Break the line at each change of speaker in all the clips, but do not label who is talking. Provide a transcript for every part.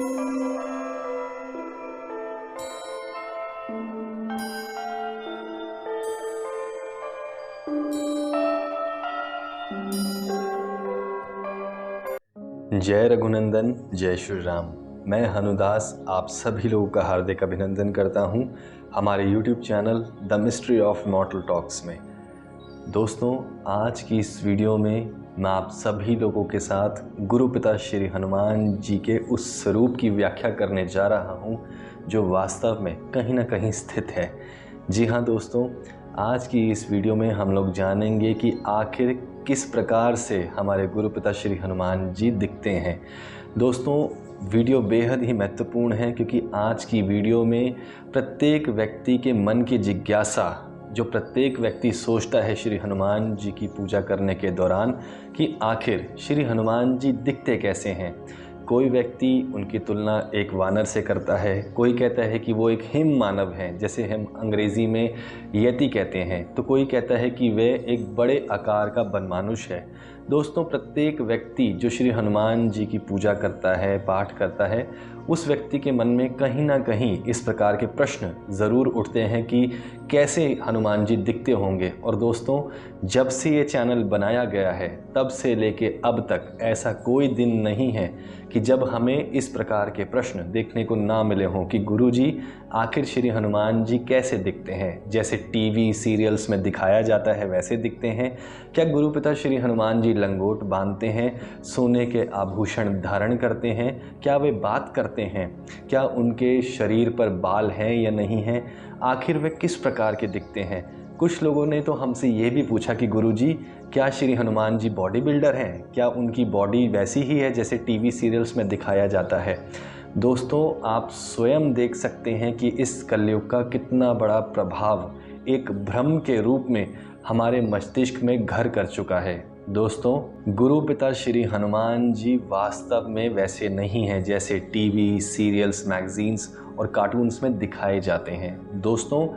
जय रघुनंदन, जय श्री राम। मैं हनुदास आप सभी लोगों का हार्दिक अभिनंदन करता हूं हमारे YouTube channel the mystery of मॉर्टल talks में। दोस्तों, आज की इस वीडियो में मैं आप सभी लोगों के साथ गुरु पिता श्री हनुमान जी के उस स्वरूप की व्याख्या करने जा रहा हूं जो वास्तव में कहीं ना कहीं स्थित है। जी हाँ दोस्तों, आज की इस वीडियो में हम लोग जानेंगे कि आखिर किस प्रकार से हमारे गुरु पिता श्री हनुमान जी दिखते हैं। दोस्तों, वीडियो बेहद ही महत्वपूर्ण है क्योंकि आज की वीडियो में प्रत्येक व्यक्ति के मन की जिज्ञासा, जो प्रत्येक व्यक्ति सोचता है श्री हनुमान जी की पूजा करने के दौरान कि आखिर श्री हनुमान जी दिखते कैसे हैं। कोई व्यक्ति उनकी तुलना एक वानर से करता है, कोई कहता है कि वो एक हिम मानव हैं, जैसे हम अंग्रेज़ी में यति कहते हैं, तो कोई कहता है कि वे एक बड़े आकार का बनमानुष है। दोस्तों, प्रत्येक व्यक्ति जो श्री हनुमान जी की पूजा करता है, पाठ करता है, उस व्यक्ति के मन में कहीं ना कहीं इस प्रकार के प्रश्न ज़रूर उठते हैं कि कैसे हनुमान जी दिखते होंगे। और दोस्तों, जब से ये चैनल बनाया गया है तब से लेके अब तक ऐसा कोई दिन नहीं है कि जब हमें इस प्रकार के प्रश्न देखने को ना मिले हों कि गुरुजी आखिर श्री हनुमान जी कैसे दिखते हैं। जैसे टीवी सीरियल्स में दिखाया जाता है वैसे दिखते हैं क्या? गुरु पिता श्री हनुमान जी लंगोट बांधते हैं, सोने के आभूषण धारण करते हैं? क्या वे बात करते हैं? क्या उनके शरीर पर बाल हैं या नहीं हैं? आखिर वे किस प्रकार के दिखते हैं? कुछ लोगों ने तो हमसे ये भी पूछा कि गुरुजी क्या श्री हनुमान जी बॉडी बिल्डर हैं? क्या उनकी बॉडी वैसी ही है जैसे टीवी सीरियल्स में दिखाया जाता है? दोस्तों, आप स्वयं देख सकते हैं कि इस कलयुग का कितना बड़ा प्रभाव एक भ्रम के रूप में हमारे मस्तिष्क में घर कर चुका है। दोस्तों, गुरु पिता श्री हनुमान जी वास्तव में वैसे नहीं हैं जैसे टीवी सीरियल्स मैगजीन्स और कार्टून्स में दिखाए जाते हैं। दोस्तों,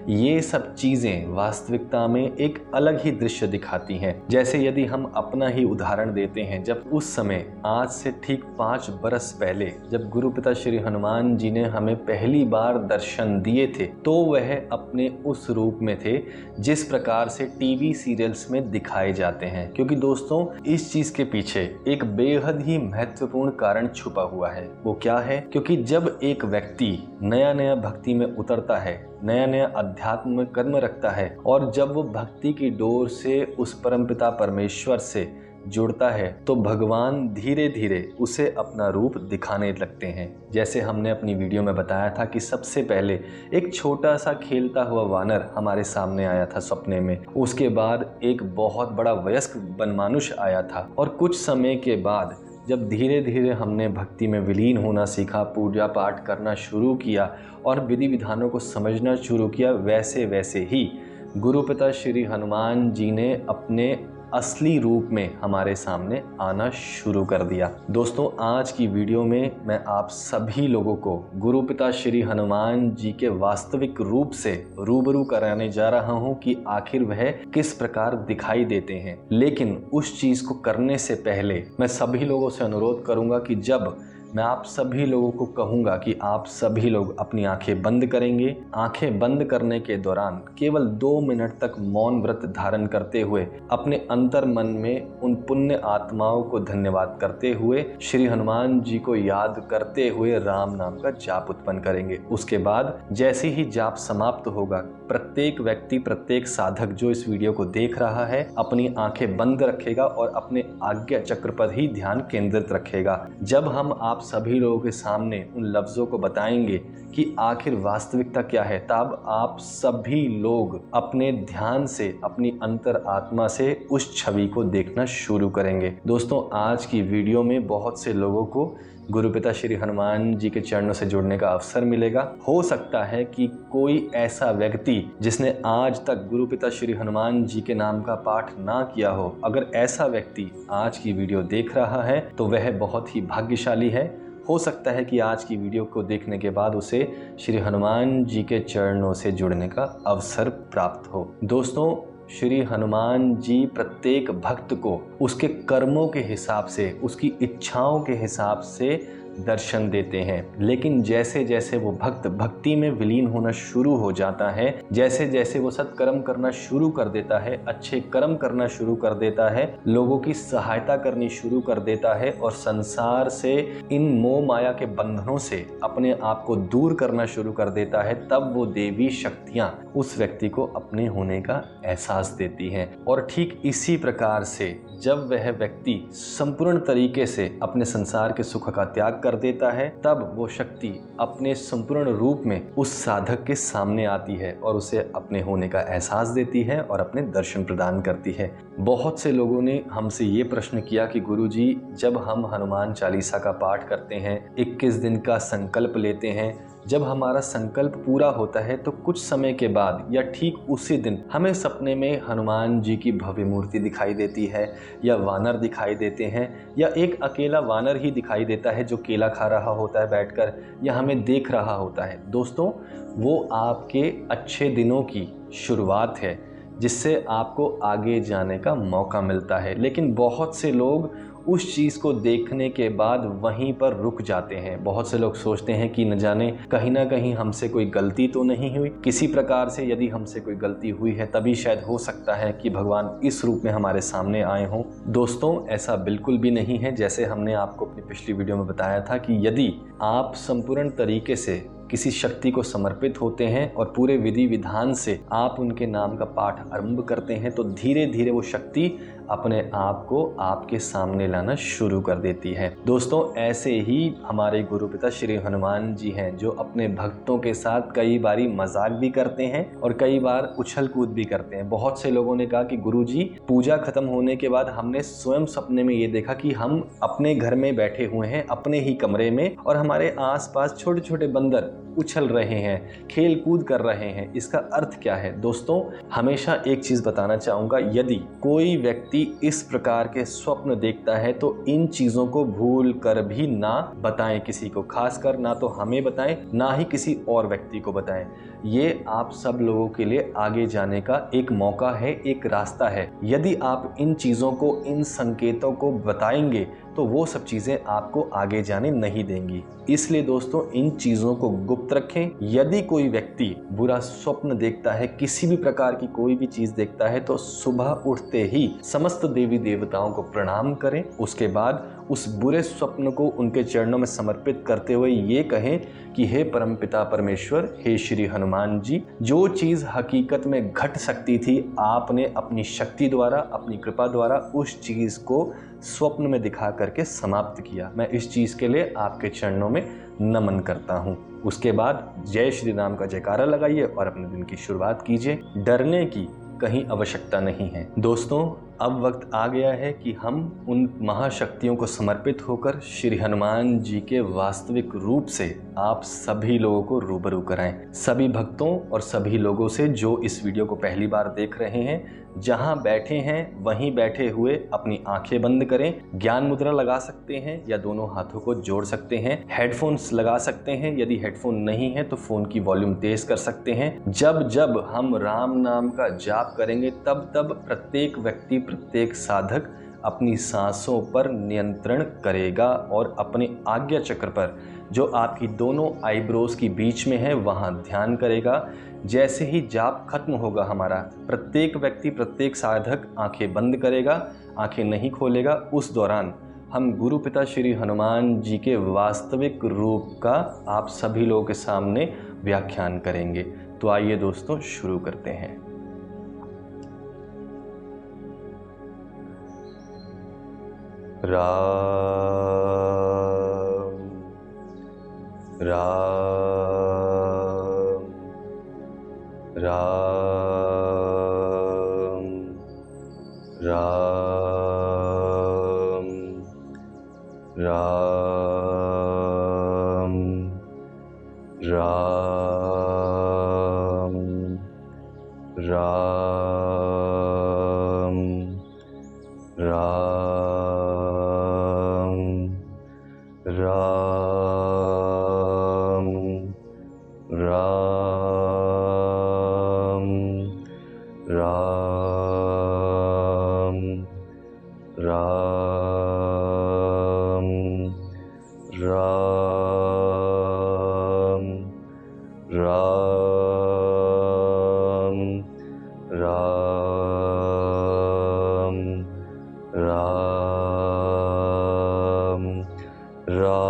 ये सब चीज़ें वास्तविकता में एक अलग ही दृश्य दिखाती हैं। जैसे यदि हम अपना ही उदाहरण देते हैं, जब उस समय आज से ठीक 5 बरस पहले जब गुरु पिता श्री हनुमान जी ने हमें पहली बार दर्शन दिए थे, तो वह अपने उस रूप में थे जिस प्रकार से टीवी सीरियल्स में दिखाए जाते हैं। क्योंकि दोस्तों, इस चीज़ के पीछे एक बेहद ही महत्वपूर्ण कारण छुपा हुआ है। वो क्या है? क्योंकि जब एक व्यक्ति नया नया भक्ति में उतरता है, नया नया अध्यात्म में कर्म रखता है, और जब वो भक्ति की डोर से उस परमपिता परमेश्वर से जुड़ता है, तो भगवान धीरे धीरे उसे अपना रूप दिखाने लगते हैं। जैसे हमने अपनी वीडियो में बताया था कि सबसे पहले एक छोटा सा खेलता हुआ वानर हमारे सामने आया था सपने में, उसके बाद एक बहुत बड़ा वयस्क बनमानुष आया था, और कुछ समय के बाद जब धीरे धीरे हमने भक्ति में विलीन होना सीखा, पूजा पाठ करना शुरू किया और विधि विधानों को समझना शुरू किया, वैसे वैसे ही गुरु पिता श्री हनुमान जी ने अपने असली रूप में हमारे सामने आना शुरू कर दिया। दोस्तों, आज की वीडियो में मैं आप सभी लोगों को गुरु पिता श्री हनुमान जी के वास्तविक रूप से रूबरू कराने जा रहा हूं कि आखिर वह किस प्रकार दिखाई देते हैं। लेकिन उस चीज को करने से पहले मैं सभी लोगों से अनुरोध करूंगा कि जब मैं आप सभी लोगों को कहूँगा कि आप सभी लोग अपनी आंखें बंद करेंगे, आंखें बंद करने के दौरान केवल 2 मिनट तक मौन व्रत धारण करते हुए अपने अंतर मन में उन पुण्य आत्माओं को धन्यवाद करते हुए श्री हनुमान जी को याद करते हुए राम नाम का जाप उत्पन्न करेंगे। उसके बाद जैसे ही जाप समाप्त होगा, प्रत्येक व्यक्ति, प्रत्येक साधक जो इस वीडियो को देख रहा है, अपनी आंखें बंद रखेगा और अपने आज्ञा चक्र पर ही ध्यान केंद्रित रखेगा। जब हम आप सभी लोगों के सामने उन लफ्जों को बताएंगे कि आखिर वास्तविकता क्या है, तब आप सभी लोग अपने ध्यान से, अपनी अंतर आत्मा से उस छवि को देखना शुरू करेंगे। दोस्तों, आज की वीडियो में बहुत से लोगों को गुरु पिता श्री हनुमान जी के चरणों से जुड़ने का अवसर मिलेगा। हो सकता है कि कोई ऐसा व्यक्ति जिसने आज तक गुरु पिता श्री हनुमान जी के नाम का पाठ ना किया हो, अगर ऐसा व्यक्ति आज की वीडियो देख रहा है तो वह बहुत ही भाग्यशाली है। हो सकता है कि आज की वीडियो को देखने के बाद उसे श्री हनुमान जी के चरणों से जुड़ने का अवसर प्राप्त हो। दोस्तों, श्री हनुमान जी प्रत्येक भक्त को उसके कर्मों के हिसाब से, उसकी इच्छाओं के हिसाब से दर्शन देते हैं। लेकिन जैसे जैसे वो भक्त भक्ति में विलीन होना शुरू हो जाता है, जैसे जैसे वो सत्कर्म करना शुरू कर देता है, अच्छे कर्म करना शुरू कर देता है, लोगों की सहायता करनी शुरू कर देता है और संसार से, इन मोह माया के बंधनों से अपने आप को दूर करना शुरू कर देता है, तब वो देवी शक्तियां उस व्यक्ति को अपने होने का एहसास देती हैं। और ठीक इसी प्रकार से जब वह व्यक्ति संपूर्ण तरीके से अपने संसार के सुख का त्याग कर देता है, तब वो शक्ति अपने संपूर्ण रूप में उस साधक के सामने आती है और उसे अपने होने का एहसास देती है और अपने दर्शन प्रदान करती है। बहुत से लोगों ने हमसे ये प्रश्न किया कि गुरुजी, जब हम हनुमान चालीसा का पाठ करते हैं, 21 दिन का संकल्प लेते हैं, जब हमारा संकल्प पूरा होता है तो कुछ समय के बाद या ठीक उसी दिन हमें सपने में हनुमान जी की भव्य मूर्ति दिखाई देती है, या वानर दिखाई देते हैं, या एक अकेला वानर ही दिखाई देता है जो केला खा रहा होता है बैठकर, या हमें देख रहा होता है। दोस्तों, वो आपके अच्छे दिनों की शुरुआत है जिससे आपको आगे जाने का मौका मिलता है। लेकिन बहुत से लोग उस चीज़ को देखने के बाद वहीं पर रुक जाते हैं। बहुत से लोग सोचते हैं कि न जाने कहीं ना कहीं हमसे कोई गलती तो नहीं हुई, किसी प्रकार से यदि हमसे कोई गलती हुई है तभी शायद हो सकता है कि भगवान इस रूप में हमारे सामने आए हों। दोस्तों, ऐसा बिल्कुल भी नहीं है। जैसे हमने आपको अपनी पिछली वीडियो में बताया था कि यदि आप संपूर्ण तरीके से किसी शक्ति को समर्पित होते हैं और पूरे विधि विधान से आप उनके नाम का पाठ आरंभ करते हैं, तो धीरे धीरे वो शक्ति अपने आप को आपके सामने लाना शुरू कर देती है। दोस्तों, ऐसे ही हमारे गुरु पिता श्री हनुमान जी हैं, जो अपने भक्तों के साथ कई बारी मजाक भी करते हैं और कई बार उछल कूद भी करते हैं। बहुत से लोगों ने कहा कि गुरुजी, पूजा खत्म होने के बाद हमने स्वयं सपने में ये देखा कि हम अपने घर में बैठे हुए हैं, अपने ही कमरे में, और हमारे आसपास छोटे छोटे बंदर उछल रहे हैं, खेल कूद कर रहे हैं। इसका अर्थ क्या है? दोस्तों, हमेशा एक चीज बताना चाहूंगा, यदि कोई व्यक्ति इस प्रकार के स्वप्न देखता है तो इन चीजों को भूल कर भी ना बताएं किसी को, खासकर ना तो हमें बताएं, ना ही किसी और व्यक्ति को बताएं। ये आप सब लोगों के लिए आगे जाने का एक मौका है, एक रास्ता है। यदि आप इन चीजों को, इन संकेतों को बताएंगे तो वो सब चीजें आपको आगे जाने नहीं देंगी। इसलिए दोस्तों, इन चीजों को गुप्त रखें। यदि कोई व्यक्ति बुरा स्वप्न देखता है, किसी भी प्रकार की कोई भी चीज देखता है, तो सुबह उठते ही समस्त देवी देवताओं को प्रणाम करें। उसके बाद उस बुरे स्वप्न को उनके चरणों में समर्पित करते हुए ये कहें कि हे परमपिता परमेश्वर, हे श्री हनुमान जी, जो चीज हकीकत में घट सकती थी, आपने अपनी शक्ति द्वारा, अपनी कृपा द्वारा उस चीज को स्वप्न में दिखा करके समाप्त किया। मैं इस चीज के लिए आपके चरणों में नमन करता हूँ। उसके बाद जय श्री राम का जयकारा लगाइए और अपने दिन की शुरुआत कीजिए। डरने की कहीं आवश्यकता नहीं है। दोस्तों, अब वक्त आ गया है कि हम उन महाशक्तियों को समर्पित होकर श्री हनुमान जी के वास्तविक रूप से आप सभी लोगों को रूबरू कराएं। सभी भक्तों और सभी लोगों से जो इस वीडियो को पहली बार देख रहे हैं, जहां बैठे हैं वहीं बैठे हुए अपनी आंखें बंद करें। ज्ञान मुद्रा लगा सकते हैं या दोनों हाथों को जोड़ सकते हैं। हेडफोन्स लगा सकते हैं, यदि हेडफोन नहीं है तो फोन की वॉल्यूम तेज कर सकते हैं। जब जब हम राम नाम का जाप करेंगे, तब तब प्रत्येक व्यक्ति, प्रत्येक साधक अपनी सांसों पर नियंत्रण करेगा और अपने आज्ञा चक्र पर, जो आपकी दोनों आईब्रोज की बीच में है, वहां ध्यान करेगा। जैसे ही जाप खत्म होगा हमारा, प्रत्येक व्यक्ति, प्रत्येक साधक आंखें बंद करेगा, आंखें नहीं खोलेगा। उस दौरान हम गुरु पिता श्री हनुमान जी के वास्तविक रूप का आप सभी लोगों के सामने व्याख्यान करेंगे। तो आइए दोस्तों, शुरू करते हैं। राम राम राम राम राम राम राम राम राम राम राम राम राम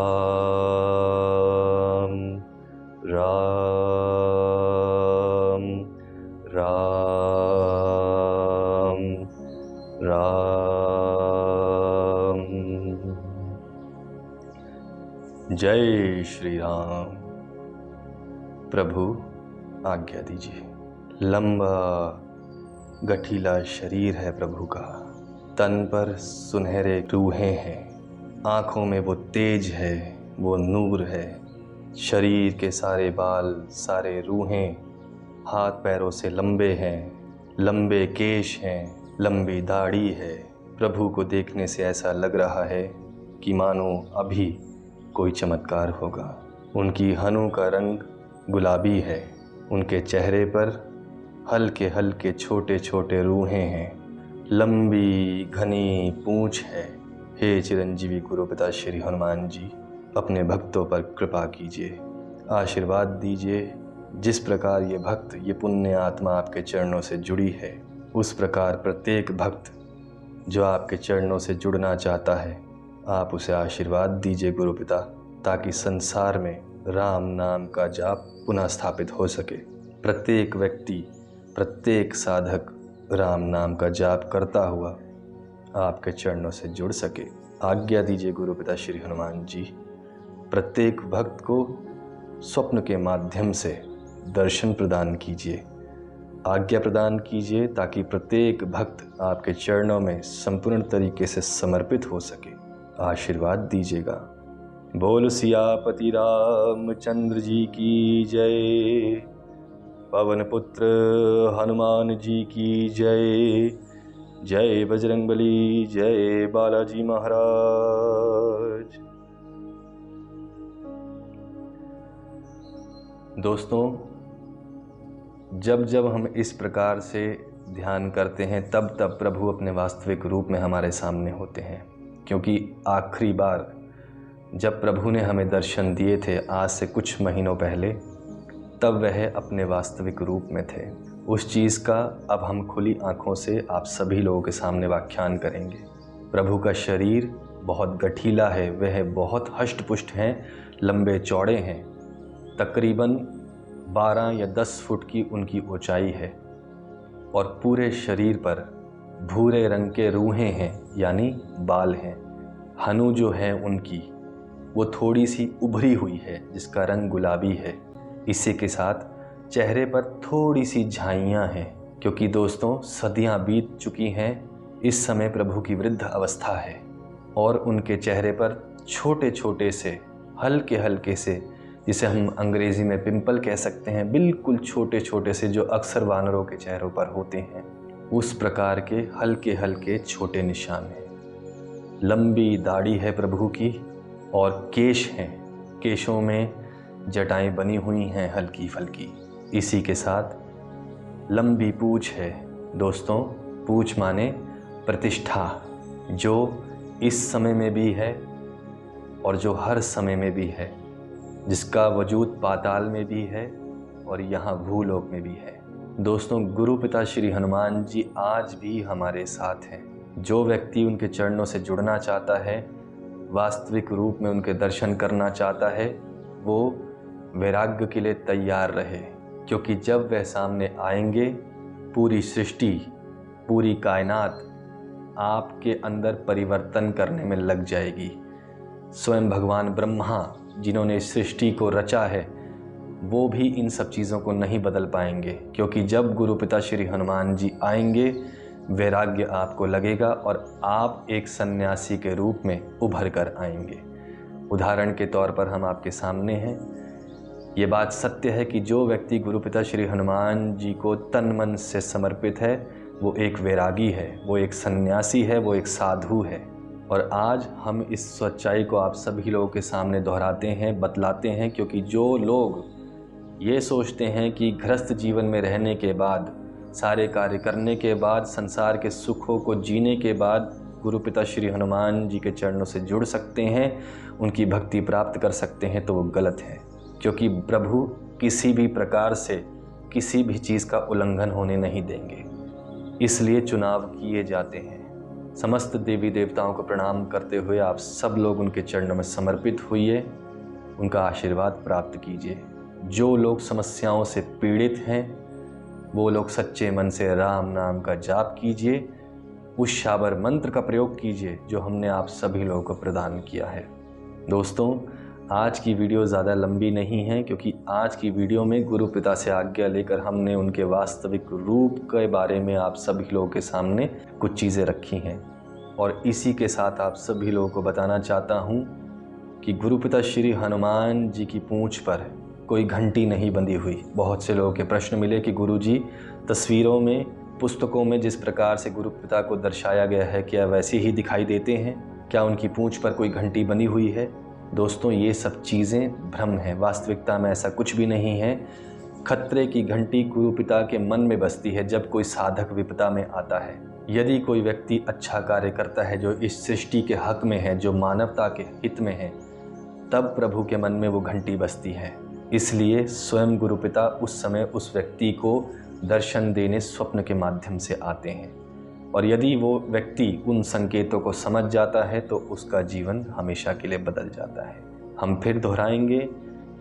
राम राम राम राम। जय श्री राम। प्रभु आज्ञा दीजिए। लंबा गठीला शरीर है प्रभु का, तन पर सुनहरे रूहें हैं, आँखों में वो तेज है, वो नूर है। शरीर के सारे बाल सारे रूहें हाथ पैरों से लंबे हैं, लंबे केश हैं, लंबी दाढ़ी है। प्रभु को देखने से ऐसा लग रहा है कि मानो अभी कोई चमत्कार होगा। उनकी हनों का रंग गुलाबी है, उनके चेहरे पर हल्के हल्के छोटे छोटे रूहें हैं, लंबी घनी पूंछ है। हे चिरंजीवी गुरु पिता श्री हनुमान जी, अपने भक्तों पर कृपा कीजिए, आशीर्वाद दीजिए। जिस प्रकार ये भक्त, ये पुण्य आत्मा आपके चरणों से जुड़ी है, उस प्रकार प्रत्येक भक्त जो आपके चरणों से जुड़ना चाहता है, आप उसे आशीर्वाद दीजिए गुरु पिता, ताकि संसार में राम नाम का जाप पुनः स्थापित हो सके। प्रत्येक व्यक्ति, प्रत्येक साधक राम नाम का जाप करता हुआ आपके चरणों से जुड़ सके। आज्ञा दीजिए गुरु पिता श्री हनुमान जी, प्रत्येक भक्त को स्वप्न के माध्यम से दर्शन प्रदान कीजिए, आज्ञा प्रदान कीजिए, ताकि प्रत्येक भक्त आपके चरणों में संपूर्ण तरीके से समर्पित हो सके। आशीर्वाद दीजिएगा। बोल सियापति रामचंद्र जी की जय, पवन पुत्र हनुमान जी की जय। जय बजरंगबली, जय बालाजी महाराज। दोस्तों, जब जब हम इस प्रकार से ध्यान करते हैं, तब तब प्रभु अपने वास्तविक रूप में हमारे सामने होते हैं। क्योंकि आखिरी बार जब प्रभु ने हमें दर्शन दिए थे, आज से कुछ महीनों पहले, तब वह अपने वास्तविक रूप में थे। उस चीज़ का अब हम खुली आंखों से आप सभी लोगों के सामने व्याख्यान करेंगे। प्रभु का शरीर बहुत गठीला है, वह बहुत हष्ट-पुष्ट हैं, लंबे चौड़े हैं, तकरीबन 12 या 10 फुट की उनकी ऊंचाई है, और पूरे शरीर पर भूरे रंग के रूहें हैं, यानी बाल हैं। हनु जो है उनकी, वो थोड़ी सी उभरी हुई है, जिसका रंग गुलाबी है। इसी के साथ चेहरे पर थोड़ी सी झाइयाँ हैं, क्योंकि दोस्तों सदियाँ बीत चुकी हैं, इस समय प्रभु की वृद्ध अवस्था है, और उनके चेहरे पर छोटे छोटे से हल्के हल्के से, जिसे हम अंग्रेज़ी में पिंपल कह सकते हैं, बिल्कुल छोटे छोटे से, जो अक्सर वानरों के चेहरों पर होते हैं, उस प्रकार के हल्के हल्के छोटे निशान हैं। लंबी दाढ़ी है प्रभु की, और केश हैं, केशों में जटाएं बनी हुई हैं हल्की फल्की। इसी के साथ लंबी पूँछ है। दोस्तों, पूँछ माने प्रतिष्ठा, जो इस समय में भी है और जो हर समय में भी है, जिसका वजूद पाताल में भी है और यहाँ भूलोक में भी है। दोस्तों, गुरु पिता श्री हनुमान जी आज भी हमारे साथ हैं। जो व्यक्ति उनके चरणों से जुड़ना चाहता है, वास्तविक रूप में उनके दर्शन करना चाहता है, वो वैराग्य के लिए तैयार रहे, क्योंकि जब वह सामने आएंगे, पूरी सृष्टि, पूरी कायनात आपके अंदर परिवर्तन करने में लग जाएगी। स्वयं भगवान ब्रह्मा, जिन्होंने इस सृष्टि को रचा है, वो भी इन सब चीज़ों को नहीं बदल पाएंगे, क्योंकि जब गुरु पिता श्री हनुमान जी आएंगे, वैराग्य आपको लगेगा और आप एक सन्यासी के रूप में उभर कर आएंगे। उदाहरण के तौर पर हम आपके सामने हैं। ये बात सत्य है कि जो व्यक्ति गुरु पिता श्री हनुमान जी को तन मन से समर्पित है, वो एक वैरागी है, वो एक सन्यासी है, वो एक साधु है। और आज हम इस सच्चाई को आप सभी लोगों के सामने दोहराते हैं, बतलाते हैं, क्योंकि जो लोग ये सोचते हैं कि गृहस्थ जीवन में रहने के बाद, सारे कार्य करने के बाद, संसार के सुखों को जीने के बाद गुरु पिता श्री हनुमान जी के चरणों से जुड़ सकते हैं, उनकी भक्ति प्राप्त कर सकते हैं, तो वो गलत है। क्योंकि प्रभु किसी भी प्रकार से किसी भी चीज़ का उल्लंघन होने नहीं देंगे, इसलिए चुनाव किए जाते हैं। समस्त देवी देवताओं को प्रणाम करते हुए आप सब लोग उनके चरणों में समर्पित होइए, उनका आशीर्वाद प्राप्त कीजिए। जो लोग समस्याओं से पीड़ित हैं वो लोग सच्चे मन से राम नाम का जाप कीजिए, उस शाबर मंत्र का प्रयोग कीजिए जो हमने आप सभी लोगों को प्रदान किया है। दोस्तों, आज की वीडियो ज़्यादा लंबी नहीं है क्योंकि आज की वीडियो में गुरु पिता से आज्ञा लेकर हमने उनके वास्तविक रूप के बारे में आप सभी लोगों के सामने कुछ चीज़ें रखी हैं। और इसी के साथ आप सभी लोगों को बताना चाहता हूँ कि गुरु पिता श्री हनुमान जी की पूंछ पर कोई घंटी नहीं बंधी हुई। बहुत से लोगों के प्रश्न मिले कि गुरुजी, तस्वीरों में, पुस्तकों में जिस प्रकार से गुरु पिता को दर्शाया गया है क्या वैसे ही दिखाई देते हैं? क्या उनकी पूंछ पर कोई घंटी बनी हुई है? दोस्तों, ये सब चीज़ें भ्रम है। वास्तविकता में ऐसा कुछ भी नहीं है। खतरे की घंटी गुरु पिता के मन में बजती है जब कोई साधक विपदा में आता है। यदि कोई व्यक्ति अच्छा कार्य करता है जो इस सृष्टि के हक में है, जो मानवता के हित में है, तब प्रभु के मन में वो घंटी बजती है। इसलिए स्वयं गुरु पिता उस समय उस व्यक्ति को दर्शन देने स्वप्न के माध्यम से आते हैं। और यदि वो व्यक्ति उन संकेतों को समझ जाता है तो उसका जीवन हमेशा के लिए बदल जाता है। हम फिर दोहराएंगे,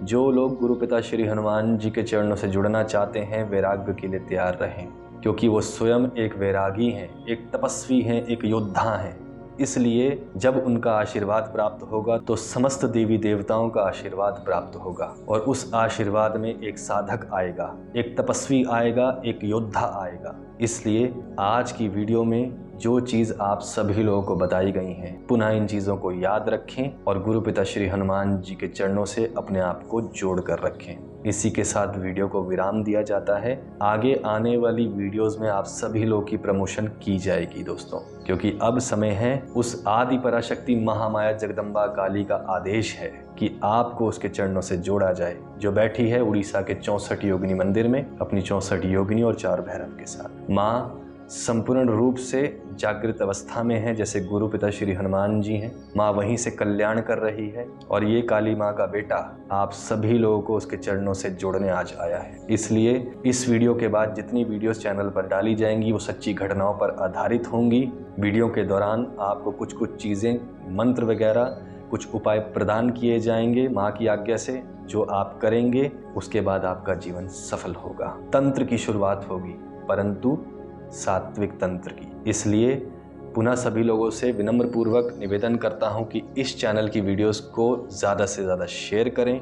जो लोग गुरु पिता श्री हनुमान जी के चरणों से जुड़ना चाहते हैं वैराग्य के लिए तैयार रहें, क्योंकि वो स्वयं एक वैरागी हैं, एक तपस्वी हैं, एक योद्धा हैं। इसलिए जब उनका आशीर्वाद प्राप्त होगा तो समस्त देवी देवताओं का आशीर्वाद प्राप्त होगा और उस आशीर्वाद में एक साधक आएगा, एक तपस्वी आएगा, एक योद्धा आएगा। इसलिए आज की वीडियो में जो चीज़ आप सभी लोगों को बताई गई हैं, पुनः इन चीज़ों को याद रखें और गुरु पिता श्री हनुमान जी के चरणों से अपने आप को जोड़ कर रखें। इसी के साथ वीडियो को विराम दिया जाता है। आगे आने वाली वीडियोस में आप सभी लोगों की प्रमोशन की जाएगी दोस्तों, क्योंकि अब समय है, उस आदि पराशक्ति महामाया जगदम्बा काली का आदेश है कि आपको उसके चरणों से जोड़ा जाए, जो बैठी है उड़ीसा के 64 योगिनी मंदिर में अपनी 64 योगिनी और 4 भैरव के साथ। माँ संपूर्ण रूप से जागृत अवस्था में है, जैसे गुरु पिता श्री हनुमान जी हैं। माँ वहीं से कल्याण कर रही है और ये काली माँ का बेटा आप सभी लोगों को उसके चरणों से जोड़ने आज आया है। इसलिए इस वीडियो के बाद जितनी वीडियोस चैनल पर डाली जाएंगी वो सच्ची घटनाओं पर आधारित होंगी। वीडियो के दौरान आपको कुछ कुछ चीज़ें, मंत्र वगैरह, कुछ उपाय प्रदान किए जाएंगे माँ की आज्ञा से, जो आप करेंगे उसके बाद आपका जीवन सफल होगा। तंत्र की शुरुआत होगी, परंतु सात्विक तंत्र की। इसलिए पुनः सभी लोगों से विनम्र पूर्वक निवेदन करता हूं कि इस चैनल की वीडियोस को ज़्यादा से ज़्यादा शेयर करें,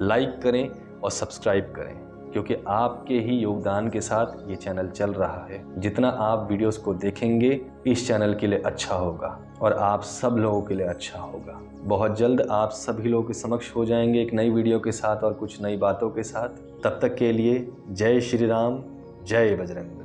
लाइक करें और सब्सक्राइब करें, क्योंकि आपके ही योगदान के साथ ये चैनल चल रहा है। जितना आप वीडियोस को देखेंगे इस चैनल के लिए अच्छा होगा और आप सब लोगों के लिए अच्छा होगा। बहुत जल्द आप सभी लोगों के समक्ष हो जाएंगे एक नई वीडियो के साथ और कुछ नई बातों के साथ। तब तक के लिए जय श्री राम, जय बजरंग।